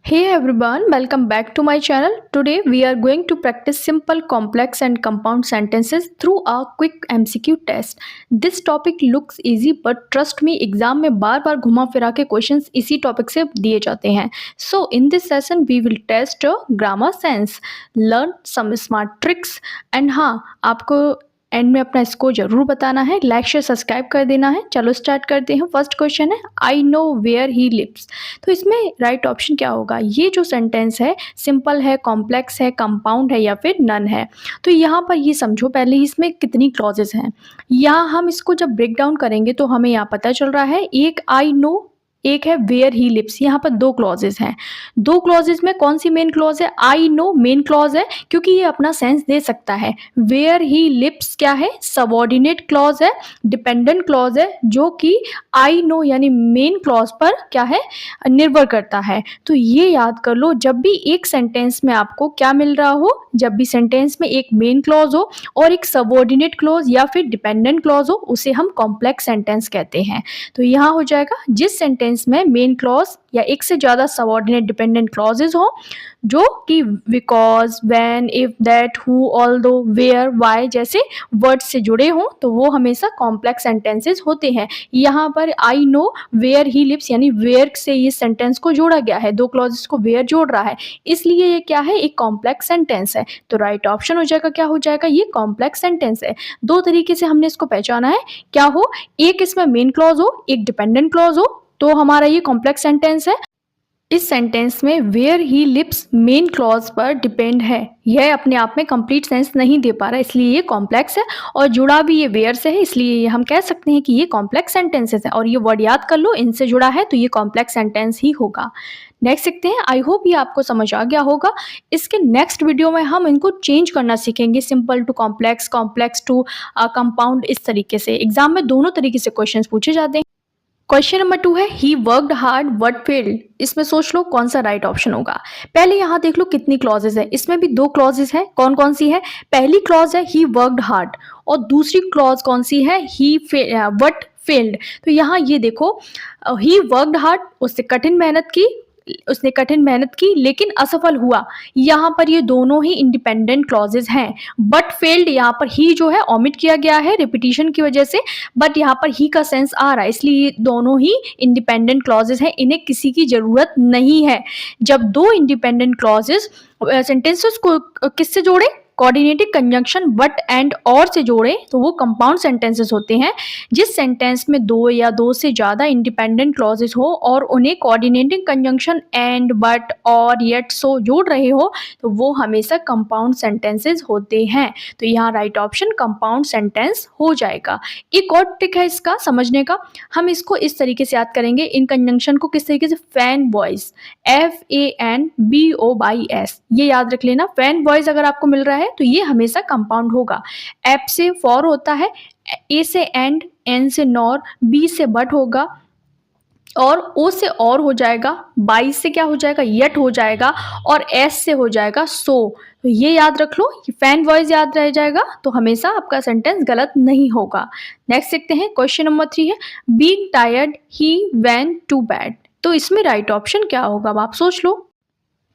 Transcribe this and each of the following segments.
Hey everyone, welcome back to my channel. Today we are going to practice simple, complex and compound sentences through a quick MCQ test. This topic looks easy but trust me exam में बार बार घुमा फिरा के questions इसी topic से दिए जाते हैं. So in this session we will test grammar sense, learn some smart tricks and हाँ आपको एंड में अपना स्कोर जरूर बताना है. लाइक शेयर सब्सक्राइब कर देना है. चलो स्टार्ट करते हैं. फर्स्ट क्वेश्चन है I know where he lives. तो इसमें राइट ऑप्शन क्या होगा? ये जो सेंटेंस है सिंपल है, कॉम्प्लेक्स है, कंपाउंड है या फिर नन है. तो यहाँ पर ये समझो पहले इसमें कितनी क्लॉजेस हैं. यहाँ हम इसको जब ब्रेक डाउन करेंगे तो हमें यहाँ पता चल रहा है एक आई नो, एक है वेयर ही लिव्स. यहाँ पर दो क्लॉजेज हैं. दो क्लॉजेज में कौन सी मेन क्लॉज है? आई नो मेन क्लॉज है क्योंकि ये अपना सेंस दे सकता है. वेयर ही लिव्स क्या है? सबऑर्डिनेट क्लॉज है, डिपेंडेंट क्लॉज है जो कि आई नो यानी मेन क्लॉज पर क्या है? निर्भर करता है. तो ये याद कर लो, जब भी एक सेंटेंस में आपको क्या मिल रहा हो, जब भी सेंटेंस में एक मेन क्लॉज हो और एक सबऑर्डिनेट क्लॉज या फिर डिपेंडेंट क्लॉज हो, उसे हम कॉम्प्लेक्स सेंटेंस कहते हैं. तो यहाँ हो जाएगा जिस सेंटेंस में मेन क्लॉज या एक से ज्यादा सबऑर्डिनेट डिपेंडेंट क्लॉजेज हो जो कि because, when, if, that, who, although, where, why जैसे वर्ड से जुड़े हों तो वो हमेशा कॉम्प्लेक्स सेंटेंसेस होते हैं. यहाँ पर I know where he lives यानी वेयर से ये सेंटेंस को जोड़ा गया है, दो क्लॉजेस को वेयर जोड़ रहा है, इसलिए ये क्या है? एक कॉम्प्लेक्स सेंटेंस है. तो राइट ऑप्शन हो जाएगा, क्या हो जाएगा? ये कॉम्प्लेक्स सेंटेंस है. दो तरीके से हमने इसको पहचाना है. क्या हो? एक इसमें मेन क्लॉज हो, एक डिपेंडेंट क्लॉज हो, तो हमारा ये कॉम्प्लेक्स सेंटेंस है. इस सेंटेंस में where he lives main clause पर डिपेंड है. यह अपने आप में कंप्लीट सेंस नहीं दे पा रहा, इसलिए ये कॉम्प्लेक्स है. और जुड़ा भी ये वेयर से है, इसलिए ये हम कह सकते हैं कि ये कॉम्प्लेक्स सेंटेंसेस है. और ये वर्ड याद कर लो, इनसे जुड़ा है तो ये कॉम्प्लेक्स सेंटेंस ही होगा. नेक्स्ट सीखते हैं. आई होप ये आपको समझ आ गया होगा. इसके नेक्स्ट वीडियो में हम इनको चेंज करना सीखेंगे, simple to complex, complex to compound. इस तरीके से एग्जाम में दोनों तरीके से क्वेश्चन पूछे जाते हैं. क्वेश्चन नंबर 2 है he worked hard but failed. इसमें सोच लो कौन सा राइट ऑप्शन होगा. पहले यहाँ देख लो कितनी क्लॉजेज है. इसमें भी दो क्लॉजेज है. कौन कौन सी है? पहली क्लॉज है ही वर्कड हार्ड और दूसरी क्लॉज कौन सी है? ही बट फेल्ड. तो यहाँ ये देखो, ही वर्कड हार्ड, उसने कठिन मेहनत की लेकिन असफल हुआ. यहाँ पर ये दोनों ही इंडिपेंडेंट क्लॉजेज हैं. बट फेल्ड, यहाँ पर ही जो है ओमिट किया गया है रिपीटिशन की वजह से, बट यहाँ पर ही का सेंस आ रहा है, इसलिए ये दोनों ही इंडिपेंडेंट क्लॉजेज हैं. इन्हें किसी की जरूरत नहीं है. जब दो इंडिपेंडेंट क्लॉजेज सेंटेंसेस को किससे जोड़े? कोऑर्डिनेटिंग कंजंक्शन बट एंड और से जोड़े तो वो कंपाउंड सेंटेंसेस होते हैं. जिस सेंटेंस में दो या दो से ज्यादा इंडिपेंडेंट क्लॉजेस हो और उन्हें कोऑर्डिनेटिंग कंजंक्शन एंड, बट, और, येट, सो जोड़ रहे हो तो वो हमेशा कंपाउंड सेंटेंसेस होते हैं. तो यहाँ राइट ऑप्शन कंपाउंड सेंटेंस हो जाएगा. एक और ट्रिक है इसका समझने का. हम इसको इस तरीके से याद करेंगे, इन कंजंक्शन को किस तरीके से? फैन वॉइस, FANBOYS, ये याद रख लेना. फैन वॉइस अगर आपको मिल रहा है तो ये हमेशा कंपाउंड होगा. एप से फॉर होता है, ए से एंड, एन से नॉर, बी से बट होगा और ओ से और हो जाएगा, बाई से क्या हो जाएगा? यट हो जाएगा और एस से हो जाएगा सो. तो ये याद रख लो, फैन वॉइस याद रह जाएगा तो हमेशा आपका सेंटेंस गलत नहीं होगा. नेक्स्ट देखते हैं. क्वेश्चन नंबर 3 है being tired he went to bed. तो इसमें राइट ऑप्शन क्या होगा? अब आप सोच लो.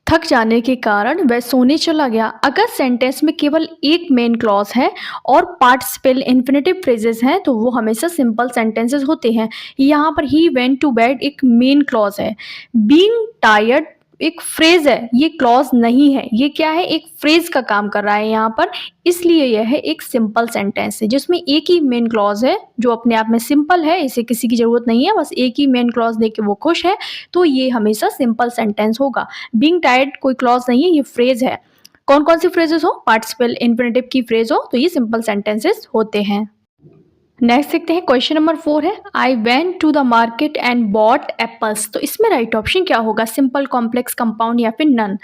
थक जाने के कारण वह सोने चला गया. अगर सेंटेंस में केवल एक मेन क्लॉज है और पार्टिसिपल इन्फिनेटिव फ्रेजेस हैं तो वो हमेशा सिंपल सेंटेंसेस होते हैं. यहाँ पर ही वेंट टू बेड एक मेन क्लॉज है. बीइंग टायर्ड एक फ्रेज है, ये क्लॉज नहीं है. ये क्या है? एक फ्रेज का काम कर रहा है यहाँ पर, इसलिए यह है एक सिंपल सेंटेंस है जिसमें एक ही मेन क्लॉज है जो अपने आप में सिंपल है. इसे किसी की जरूरत नहीं है, बस एक ही मेन क्लॉज देके वो खुश है, तो ये हमेशा सिंपल सेंटेंस होगा. बीइंग टायर्ड कोई क्लॉज नहीं है, ये फ्रेज है. कौन कौन सी फ्रेजेस हो? पार्टिसिपल इन्फिनेटिव की फ्रेज हो तो ये सिंपल सेंटेंसेस होते हैं. नेक्स्ट देखते हैं. क्वेश्चन नंबर 4 है I went to the market and bought apples. तो इसमें राइट ऑप्शन क्या होगा? सिंपल, कॉम्प्लेक्स, कंपाउंड या फिर नन.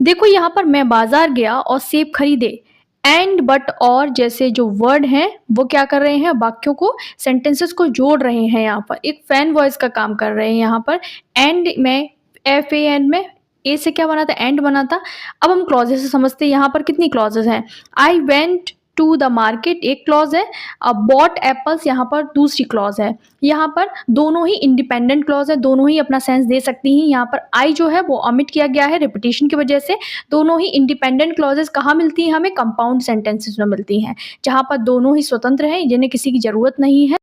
देखो यहाँ पर मैं बाजार गया और सेब खरीदे. एंड, बट, और जैसे जो वर्ड हैं वो क्या कर रहे हैं? वाक्यों को, सेंटेंसेस को जोड़ रहे हैं. यहाँ पर एक फैन वॉइस का काम कर रहे हैं. यहाँ पर एंड में, FAN में ए से क्या बना था? एंड बना था. अब हम क्लॉजेस से समझते हैं. यहाँ पर कितनी क्लॉजेस हैं? I went to the market एक क्लॉज है, बॉट एप्पल्स यहाँ पर दूसरी क्लॉज है। यहाँ पर दोनों ही इंडिपेंडेंट क्लॉज है, दोनों ही अपना सेंस दे सकती हैं। यहाँ पर आई जो है वो ओमिट किया गया है रिपीटेशन की वजह से। दोनों ही इंडिपेंडेंट क्लॉजेस कहाँ मिलती हैं? हमें कंपाउंड सेंटेंसेस में मिलती हैं, जहाँ पर दोनों ही स्वतंत्र हैं, जिन्हें किसी की जरूरत नहीं है।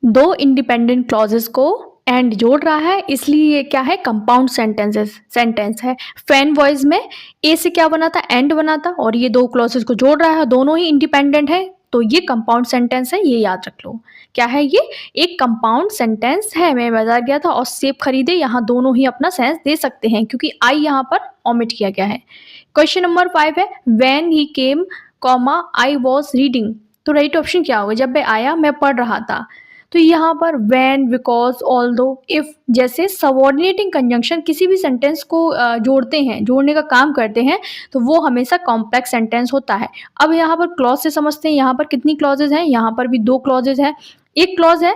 दो इंडिपेंडेंट क्लॉजेस को एंड जोड़ रहा है, इसलिए ये क्या है? कंपाउंड सेंटेंस है। फैन वॉइस में ए से क्या बना था? एंड बना था, और ये दो क्लॉजेस को जोड़ रहा है, दोनों ही इंडिपेंडेंट है, तो ये कंपाउंड सेंटेंस है, ये याद रख लो। क्या है ये? एक कंपाउंड सेंटेंस है। मैं बाजार गया था और सेब खरीदे, यहाँ दोनों ही अपना सेंस दे सकते हैं, क्योंकि आई यहाँ पर ओमिट किया गया है। क्वेश्चन नंबर 5 है when he came comma I was reading. तो राइट ऑप्शन क्या होगा? जब वह आया मैं पढ़ रहा था। तो यहाँ पर when, because, although, if जैसे सबऑर्डिनेटिंग कंजंक्शन किसी भी सेंटेंस को जोड़ते हैं, जोड़ने का काम करते हैं, तो वो हमेशा कॉम्प्लेक्स सेंटेंस होता है। अब यहाँ पर क्लॉज से समझते हैं, यहाँ पर कितनी क्लॉजेज हैं? यहाँ पर भी दो क्लॉजेज हैं। एक क्लॉज है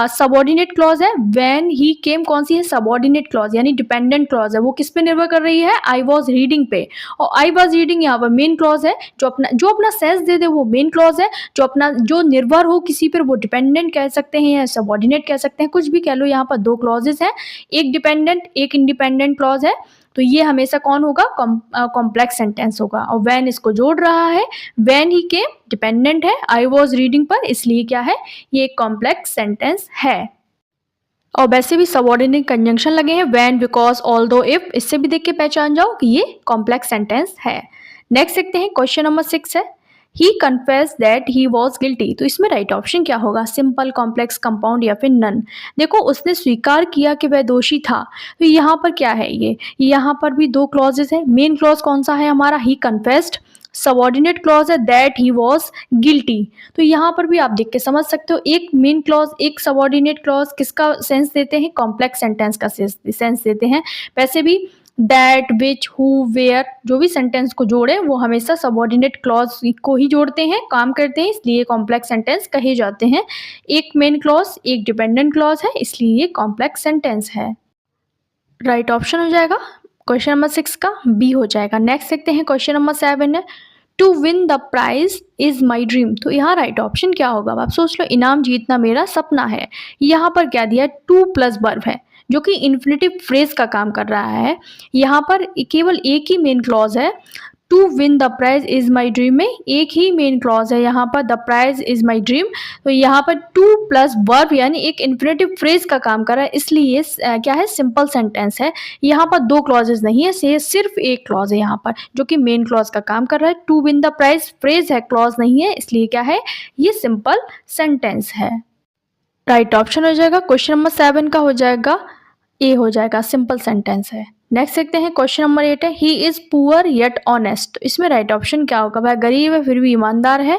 सबऑर्डिनेट क्लॉज है, व्हेन ही केम कौन सी है? सबऑर्डिनेट क्लॉज यानी डिपेंडेंट क्लॉज है। वो किस पे निर्भर कर रही है? आई वॉज रीडिंग पे। और आई वॉज रीडिंग यहाँ पर मेन क्लॉज है, जो अपना सेंस दे दे वो मेन क्लॉज है, जो निर्भर हो किसी पर वो डिपेंडेंट कह सकते हैं या सबऑर्डिनेट कह सकते हैं, कुछ भी कह लो। यहाँ पर दो क्लॉजेस हैं, एक डिपेंडेंट एक इंडिपेंडेंट क्लॉज है, तो ये हमेशा कौन होगा? कॉम्प्लेक्स सेंटेंस होगा। और व्हेन इसको जोड़ रहा है, व्हेन ही केम डिपेंडेंट है आई वॉज रीडिंग पर, इसलिए क्या है? ये एक कॉम्प्लेक्स सेंटेंस है। और वैसे भी सबऑर्डिनेट कंजंक्शन लगे हैं व्हेन, बिकॉज, ऑल्दो, इफ, इससे भी देख के पहचान जाओ कि ये कॉम्प्लेक्स सेंटेंस है। नेक्स्ट देखते हैं क्वेश्चन नंबर 6 है he confess that he was guilty. तो इसमें राइट ऑप्शन क्या होगा? सिंपल, कॉम्प्लेक्स, कंपाउंड या फिर नन। देखो उसने स्वीकार किया कि वह दोषी था, तो यहाँ पर क्या है? ये यहाँ पर भी दो क्लॉजेस है। मेन क्लॉज कौन सा है हमारा? ही कन्फेस्ड। सबऑर्डिनेट क्लॉज है दैट ही वॉज गिल्टी। तो यहाँ पर भी आप देख के समझ सकते हो, एक मेन क्लॉज एक सबऑर्डिनेट क्लॉज किसका सेंस देते हैं? कॉम्प्लेक्स सेंटेंस का सेंस देते हैं। वैसे भी दैट, विच, हु, वेयर, जो भी सेंटेंस को जोड़े वो हमेशा सबऑर्डिनेट क्लॉज को ही जोड़ते हैं, काम करते हैं, इसलिए कॉम्प्लेक्स सेंटेंस कहे जाते हैं। एक मेन क्लॉज एक डिपेंडेंट क्लॉज है, इसलिए ये कॉम्प्लेक्स सेंटेंस है। राइट ऑप्शन हो जाएगा क्वेश्चन नंबर 6 का बी हो जाएगा। नेक्स्ट देखते हैं क्वेश्चन नंबर 7 है to win the prize is my dream. तो यहाँ राइट ऑप्शन क्या होगा? आप सोच लो, इनाम जीतना मेरा सपना है। यहाँ पर क्या दिया है? टू प्लस वर्ब है, जो कि इन्फिनेटिव फ्रेज का काम कर रहा है। यहाँ पर केवल एक ही मेन क्लॉज है। To win the prize is my dream में एक ही मेन क्लॉज है, यहाँ पर the prize is my dream. तो यहाँ पर टू प्लस वर्ब यानी एक इन्फिनेटिव फ्रेज का काम कर रहा है, इसलिए ये क्या है? सिंपल सेंटेंस है। यहाँ पर दो क्लॉजेज नहीं है, सिर्फ एक क्लॉज है यहाँ पर, जो कि मेन क्लॉज का काम कर रहा है। To win the prize phrase है, क्लॉज नहीं है, इसलिए क्या है? ये सिंपल सेंटेंस है। राइट ऑप्शन हो जाएगा क्वेश्चन नंबर 7 का हो जाएगा ए हो जाएगा, सिंपल सेंटेंस है। नेक्स्ट देखते हैं क्वेश्चन नंबर 8 है he is poor yet honest. इसमें राइट ऑप्शन क्या होगा? वह गरीब है फिर भी ईमानदार है।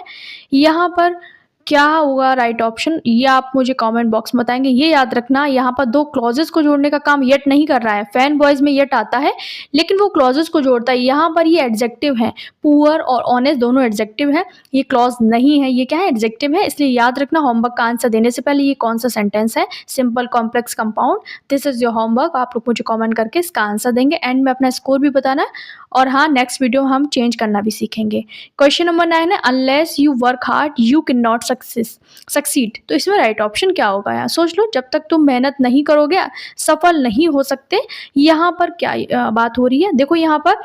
यहाँ पर क्या होगा राइट ऑप्शन? ये आप मुझे कमेंट बॉक्स में बताएंगे। ये याद रखना, यहाँ पर दो क्लॉजेस को जोड़ने का काम येट नहीं कर रहा है। फैन बॉयज में येट आता है, लेकिन वो क्लॉजेस को जोड़ता है। यहाँ पर ये एडजेक्टिव है, पुअर और ऑनेस्ट दोनों एडजेक्टिव है, ये क्लॉज नहीं है। ये क्या है? एडजेक्टिव है, इसलिए याद रखना होमवर्क का आंसर देने से पहले ये कौन सा सेंटेंस है? Simple, complex, compound. This is your homework. आप लोग मुझे कॉमेंट करके इसका आंसर देंगे, एंड में अपना स्कोर भी बताना है। और हाँ, नेक्स्ट वीडियो हम चेंज करना भी सीखेंगे। क्वेश्चन नंबर 9 है unless you work hard you can not succeed. तो इसमें राइट ऑप्शन क्या होगा? यार सोच लो, जब तक तुम मेहनत नहीं करोगे सफल नहीं हो सकते। यहाँ पर क्या बात हो रही है? देखो यहाँ पर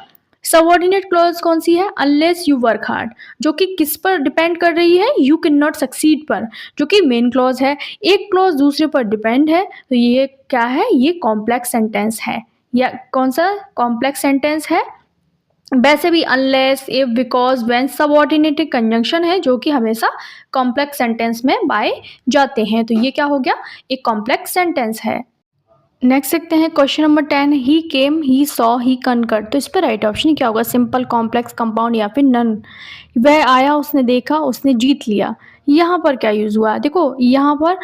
सबऑर्डिनेट क्लॉज कौन सी है? अनलेस यू वर्क हार्ड, जो कि किस पर डिपेंड कर रही है? यू कैन नॉट सक्सीड पर, जो कि मेन क्लॉज है। एक क्लॉज दूसरे पर डिपेंड है, तो ये क्या है? ये कॉम्प्लेक्स सेंटेंस है। या कौन सा कॉम्प्लेक्स सेंटेंस है? वैसे भी unless, if, because, when subordinated conjunction है, जो कि हमेशा कॉम्प्लेक्स सेंटेंस में पाए जाते हैं। तो ये क्या हो गया? एक कॉम्प्लेक्स सेंटेंस है। नेक्स्ट देखते हैं question number 10 he came, he saw, he concurred. तो इस पर राइट ऑप्शन क्या होगा? सिंपल, कॉम्प्लेक्स, कंपाउंड या फिर नन। वह आया, उसने देखा, उसने जीत लिया। यहाँ पर क्या यूज़ हुआ है? देखो यहाँ पर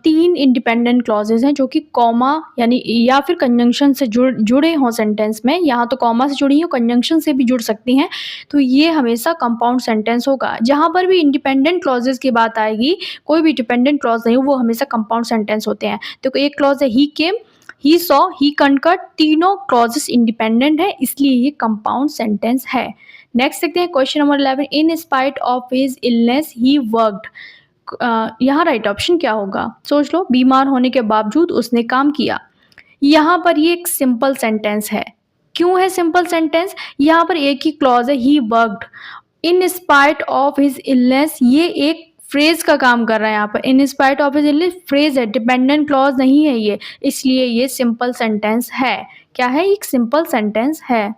3 इंडिपेंडेंट क्लॉजेज हैं, जो कि कॉमा यानी या फिर कंजंक्शन से जुड़े हों सेंटेंस में। यहाँ तो कॉमा से जुड़ी हो, कंजंक्शन से भी जुड़ सकती हैं, तो ये हमेशा कंपाउंड सेंटेंस होगा। जहाँ पर भी इंडिपेंडेंट क्लॉजेज की बात आएगी, कोई भी डिपेंडेंट क्लॉज नहीं हो, वो हमेशा कंपाउंड सेंटेंस होते हैं। देखो एक क्लॉज है ही came, he saw, he conquered, तीनों क्लॉजेस इंडिपेंडेंट है, इसलिए ये कंपाउंड सेंटेंस है। नेक्स्ट देखते हैं question number 11, in spite of his illness he worked. यहाँ राइट ऑप्शन क्या होगा, सोच लो। बीमार होने के बावजूद उसने काम किया। यहाँ पर ये एक सिंपल सेंटेंस है। क्यों है सिंपल सेंटेंस? यहाँ पर एक ही क्लॉज है, he worked. In spite of his illness, ये एक फ्रेज का काम कर रहा है। यहाँ पर in spite of his illness phrase है, डिपेंडेंट क्लॉज नहीं है ये, इसलिए ये सिंपल सेंटेंस है। क्या है? एक सिंपल सेंटेंस है।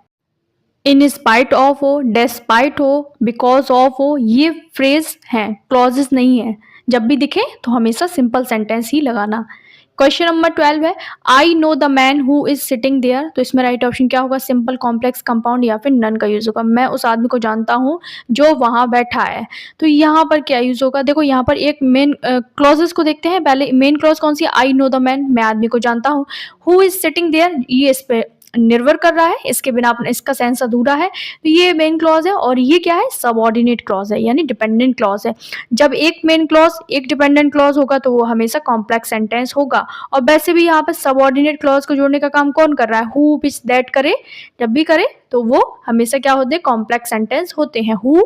इन स्पाइट ऑफ हो, डेस्पाइट हो, बिकॉज ऑफ हो, ये फ्रेज हैं, क्लॉजेस नहीं है। जब भी दिखे तो हमेशा सिंपल सेंटेंस ही लगाना। क्वेश्चन नंबर 12 है, I know the man who is sitting there. तो इसमें राइट ऑप्शन क्या होगा, सिंपल, कॉम्प्लेक्स, कंपाउंड या फिर नन का यूज होगा। मैं उस आदमी को जानता हूँ जो वहां बैठा है। तो यहाँ पर क्या यूज होगा, देखो यहाँ पर एक मेन क्लॉजेस को देखते हैं। पहले मेन क्लॉज कौन सी है, आई नो द मैन, मैं आदमी को जानता हूँ। हु इज सिटिंग देयर, ये इस पे निर्भर कर रहा है, इसके बिना अपना इसका सेंस अधूरा है। तो ये मेन क्लॉज है, और ये क्या है, सबऑर्डिनेट क्लॉज है, यानी डिपेंडेंट क्लॉज है। जब एक मेन क्लॉज एक डिपेंडेंट क्लॉज होगा तो वो हमेशा कॉम्प्लेक्स सेंटेंस होगा। और वैसे भी यहाँ पर सबऑर्डिनेट क्लॉज को जोड़ने का काम कौन कर रहा है, हु, विच, दैट करे। जब भी करे तो वो हमेशा क्या होते हैं, कॉम्प्लेक्स सेंटेंस होते हैं। हु,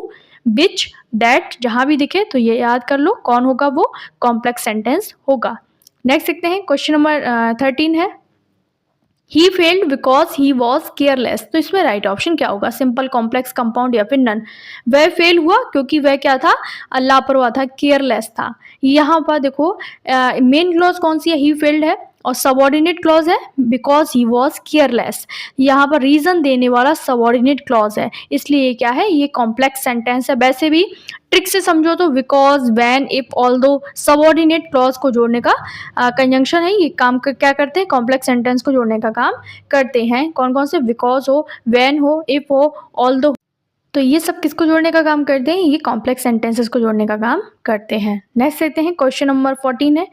विच, दैट, जहां भी दिखे तो ये याद कर लो कौन होगा, वो कॉम्प्लेक्स सेंटेंस होगा। नेक्स्ट देखते हैं क्वेश्चन नंबर 13 है, he failed because he was careless. तो इसमें राइट ऑप्शन क्या होगा, सिंपल, कॉम्प्लेक्स, कंपाउंड या फिर नन। वह फेल हुआ क्योंकि वह क्या था, लापरवाह था, केयरलेस था। यहाँ पर देखो मेन क्लॉज कौन सी है, ही फेल्ड है, और सबऑर्डिनेट क्लॉज है बिकॉज ही वॉज केयरलेस। यहाँ पर रीजन देने वाला सबऑर्डिनेट क्लॉज है, इसलिए ये क्या है, ये कॉम्प्लेक्स सेंटेंस है। वैसे भी ट्रिक से समझो तो because, when, if, although, subordinate clause को जोड़ने का कंजंक्शन है। ये काम क्या करते हैं, कॉम्प्लेक्स सेंटेंस को जोड़ने का काम करते हैं। कौन कौन से, बिकॉज हो, व्हेन हो, इफ हो, ऑल्दो। तो ये सब किसको जोड़ने का काम करते हैं, ये कॉम्प्लेक्स सेंटेंसेस को जोड़ने का काम करते हैं। नेक्स्ट देखते हैं क्वेश्चन नंबर 14 है,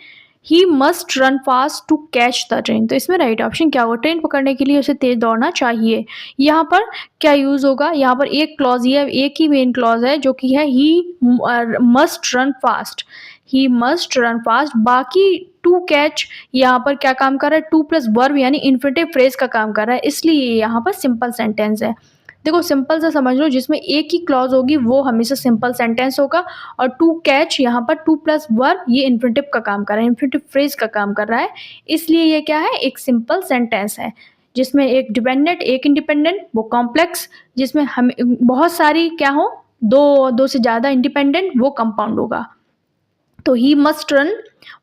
he must run fast to catch the train. तो इसमें राइट ऑप्शन क्या होगा, ट्रेन पकड़ने के लिए उसे तेज दौड़ना चाहिए। यहाँ पर क्या यूज होगा, यहाँ पर एक क्लॉज ही है, एक ही मेन क्लॉज है जो कि है he must run fast, he must run fast. बाकी टू कैच यहाँ पर क्या काम कर रहा है, टू प्लस वर्ब यानी इन्फिनेटिव फ्रेज का काम कर रहा है, इसलिए यहाँ पर सिंपल सेंटेंस है। देखो सिंपल से समझ लो, जिसमें एक ही क्लॉज होगी वो हमेशा सिंपल सेंटेंस होगा। और टू कैच यहाँ पर टू प्लस वर्ब, ये इन्फिनेटिव का काम कर रहा है, इन्फिनेटिव फ्रेज का काम कर रहा है, इसलिए ये क्या है, एक सिंपल सेंटेंस है जिसमें एक डिपेंडेंट एक इंडिपेंडेंट, वो कॉम्प्लेक्स जिसमें हम बहुत सारी क्या हो, दो से ज़्यादा इंडिपेंडेंट, वो कंपाउंड होगा। तो ही मस्ट रन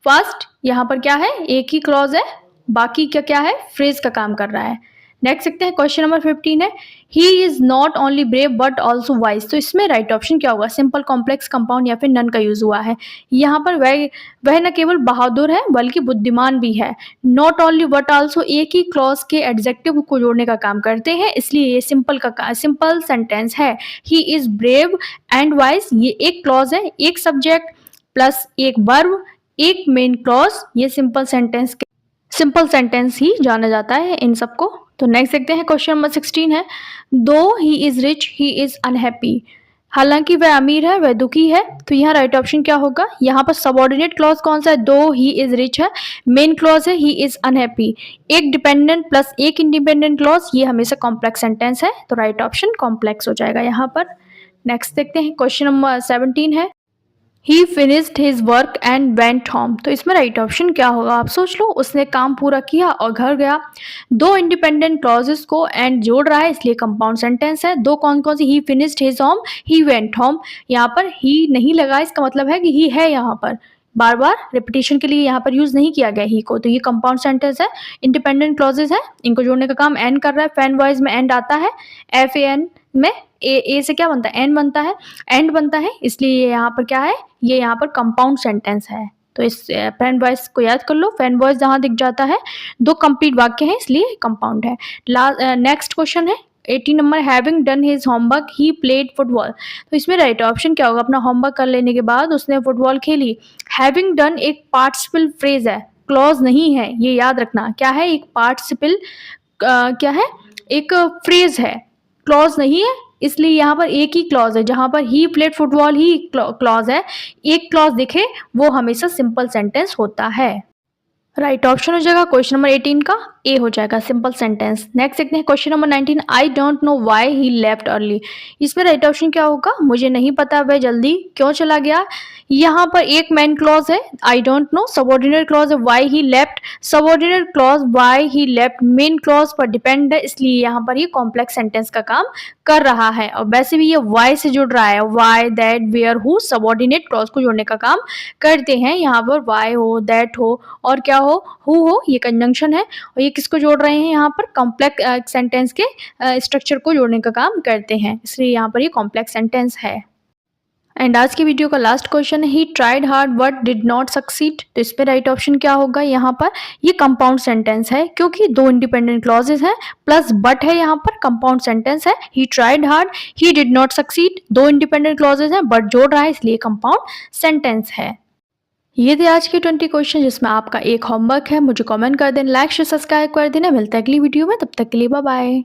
फास्ट, यहाँ पर क्या है, एक ही क्लॉज है, बाकी क्या क्या है, फ्रेज का काम कर रहा है। नेक्स्ट देखते हैं क्वेश्चन नंबर 15 है, he is not only brave but also wise. तो इसमें राइट ऑप्शन क्या होगा, सिंपल, कॉम्प्लेक्स, कंपाउंड या फिर नन का यूज हुआ है। यहाँ पर वह न केवल बहादुर है बल्कि बुद्धिमान भी है। नॉट ओनली बट ऑल्सो एक ही क्लॉज के एडजेक्टिव को जोड़ने का काम करते हैं, इसलिए ये सिंपल सेंटेंस है। He is brave and wise, ये एक क्लॉज है, एक सब्जेक्ट प्लस एक वर्ब, एक मेन क्लॉज, ये सिंपल सेंटेंस ही जाना जाता है इन सबको। तो नेक्स्ट देखते हैं क्वेश्चन नंबर 16 है, दो he is rich he is unhappy. हालांकि वह अमीर है वह दुखी है। तो यहाँ राइट ऑप्शन क्या होगा, यहाँ पर सबऑर्डिनेट क्लॉज कौन सा है, दो ही इज रिच है, मेन क्लॉज है ही इज अनहैप्पी, एक डिपेंडेंट प्लस एक इंडिपेंडेंट क्लॉज, ये हमेशा कॉम्प्लेक्स सेंटेंस है, तो राइट ऑप्शन कॉम्प्लेक्स हो जाएगा यहाँ पर। नेक्स्ट देखते हैं क्वेश्चन नंबर 17 है, ही finished his work and went home. तो इसमें राइट ऑप्शन क्या होगा, आप सोच लो, उसने काम पूरा किया और घर गया। दो इंडिपेंडेंट क्लॉजेस को एंड जोड़ रहा है, इसलिए कंपाउंड सेंटेंस है। दो कौन कौन सी, he finished his home, he went home. यहाँ पर ही नहीं लगा, इसका मतलब है कि ही है, यहाँ पर बार बार रिपीटेशन के लिए यहाँ पर यूज नहीं किया गया ही को, तो ये कंपाउंड सेंटेंस है। इंडिपेंडेंट क्लॉजेस है, इनको जोड़ने का काम एंड कर रहा है। फैन वॉइस में एंड आता है, FAN में ए से क्या बनता है, एन बनता है, एंड बनता है, इसलिए ये यहाँ पर क्या है, ये यहाँ पर कंपाउंड सेंटेंस है। तो इस फैन वॉइस को याद कर लो, फैन वॉइस जहाँ दिख जाता है दो कंप्लीट वाक्य है, इसलिए कंपाउंड है। नेक्स्ट क्वेश्चन है 18 number, having done his homework he played football. तो इसमें राइट ऑप्शन क्या होगा, अपना होमवर्क कर लेने के बाद उसने फुटबॉल खेली। हैविंग डन एक पार्टिसिपल फ्रेज है, क्लॉज नहीं है, ये याद रखना। क्या है, एक पार्टिसिपल क्या है, एक फ्रेज है, क्लॉज नहीं है, इसलिए यहाँ पर एक ही क्लॉज है। जहाँ पर he played football he clause है, एक क्लॉज दिखे वो हमेशा सिंपल सेंटेंस होता है। राइट ऑप्शन हो जाएगा क्वेश्चन नंबर 18 का ए हो जाएगा सिंपल सेंटेंस। नेक्स्ट देखते हैं question number 19, I don't know why he left early. इसमें राइट ऑप्शन क्या होगा, मुझे नहीं पता वह जल्दी क्यों चला गया। यहाँ पर एक मेन क्लॉज है I don't know, subordinate clause है why he left, subordinate clause why he left main clause पर डिपेंड है, इसलिए यहाँ पर ये कॉम्प्लेक्स सेंटेंस का काम कर रहा है। और वैसे भी ये व्हाई से जुड़ रहा है, why that where who subordinate clause को जोड़ने का काम करते हैं। यहाँ पर व्हाई हो, दैट हो और क्या हो, हो, ये कंजंक्शन है और ये किसको जोड़ रहे हैं, यहाँ पर कॉम्प्लेक्स सेंटेंस के स्ट्रक्चर को जोड़ने का काम करते हैं, इसलिए यहाँ पर ये कॉम्प्लेक्स सेंटेंस है। एंड आज की वीडियो का लास्ट क्वेश्चन है, he tried hard but did not succeed. तो इस पे राइट ऑप्शन क्या होगा, यहाँ पर ये कंपाउंड सेंटेंस है क्योंकि दो इंडिपेंडेंट क्लॉजेज हैं प्लस बट है, यहाँ पर कंपाउंड सेंटेंस है। He tried hard, he did not succeed, दो इंडिपेंडेंट क्लॉजेज हैं बट जोड़ रहा है इसलिए कंपाउंड सेंटेंस है। ये थे आज के 20 क्वेश्चन जिसमें आपका एक होमवर्क है। मुझे कमेंट कर देना, लाइक शेयर सब्सक्राइब कर देना। मिलता है अगली वीडियो में, तब तक के लिए बाय बाय।